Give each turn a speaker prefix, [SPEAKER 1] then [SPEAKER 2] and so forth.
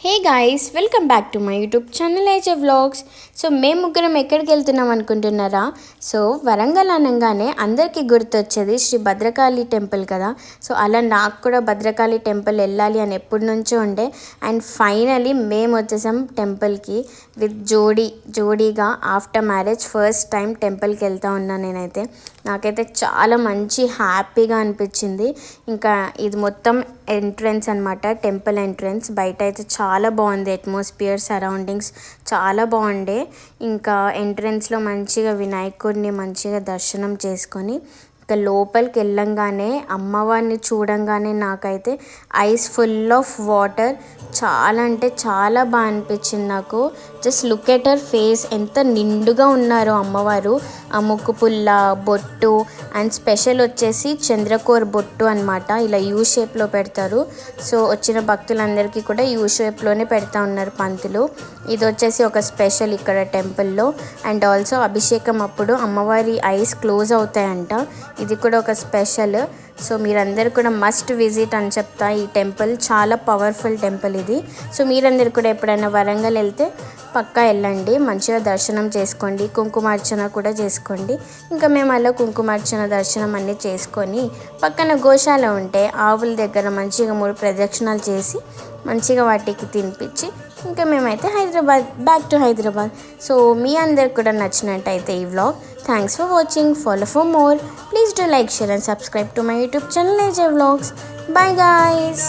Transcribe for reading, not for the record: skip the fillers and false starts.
[SPEAKER 1] Hey guys, welcome back to my YouTube channel ఏజే vlogs. So మేము ముగ్గురం ఎక్కడికి వెళ్తున్నాం అనుకుంటున్నారా? సో వరంగల్ అనగానే అందరికీ గుర్తొచ్చేది శ్రీ భద్రకాళి టెంపుల్ కదా. సో అలా నాకు కూడా భద్రకాళి టెంపుల్ వెళ్ళాలి అని ఎప్పటి నుంచో ఉండే. అండ్ ఫైనలీ మేము వచ్చేసాం టెంపుల్కి విత్ జోడీగా. ఆఫ్టర్ మ్యారేజ్ ఫస్ట్ టైం టెంపుల్కి వెళ్తా ఉన్నాను నేనైతే. నాకైతే చాలా మంచి హ్యాపీగా అనిపించింది. ఇంకా ఇది మొత్తం ఎంట్రన్స్ అనమాట, టెంపుల్ ఎంట్రన్స్. బయట అయితే చాలా బాగుంది, అట్మాస్ఫియర్ సరౌండింగ్స్ చాలా బాగుండే. ఇంకా ఎంట్రన్స్లో మంచిగా వినాయకుడిని మంచిగా దర్శనం చేసుకొని ఇంకా లోపలికి వెళ్ళంగానే అమ్మవారిని చూడంగానే నాకైతే ఐస్ ఫుల్ ఆఫ్ వాటర్. చాలా అంటే చాలా బాగా అనిపించింది నాకు. Just look at her face, ఎంత నిండుగా ఉన్నారో అమ్మవారు. ఆ ముక్కు పుల్ల, బొట్టు అండ్ స్పెషల్ వచ్చేసి చంద్రకోర్ బొట్టు అనమాట. ఇలా యూ షేప్లో పెడతారు. సో వచ్చిన భక్తులందరికీ కూడా యూ షేప్లోనే పెడతా ఉన్నారు పంతులు. ఇది వచ్చేసి ఒక స్పెషల్ ఇక్కడ టెంపుల్లో. అండ్ ఆల్సో అభిషేకం అప్పుడు అమ్మవారి ఐస్ క్లోజ్ అవుతాయంట. ఇది కూడా ఒక స్పెషల్. సో మీరందరూ కూడా మస్ట్ విజిట్ అని చెప్తా. ఈ టెంపుల్ చాలా పవర్ఫుల్ టెంపుల్ ఇది. సో మీరందరూ కూడా ఎప్పుడైనా వరంగల్ వెళ్తే పక్కా వెళ్ళండి, మంచిగా దర్శనం చేసుకోండి, కుంకుమార్చన కూడా చేసుకోండి. ఇంకా మేము అలా కుంకుమార్చన దర్శనం అన్నీ చేసుకొని పక్కన గోశాల ఉంటే ఆవుల దగ్గర మంచిగా 3 ప్రదక్షిణాలు చేసి మంచిగా వాటికి తినిపించి ఇంకా మేమైతే బ్యాక్ టు హైదరాబాద్. సో మీ అందరికి కూడా నచ్చినట్టయితే ఈ vlog. Thanks for watching. Follow for more. Please do like, share and subscribe to my YouTube channel ఏజే vlogs. Bye guys.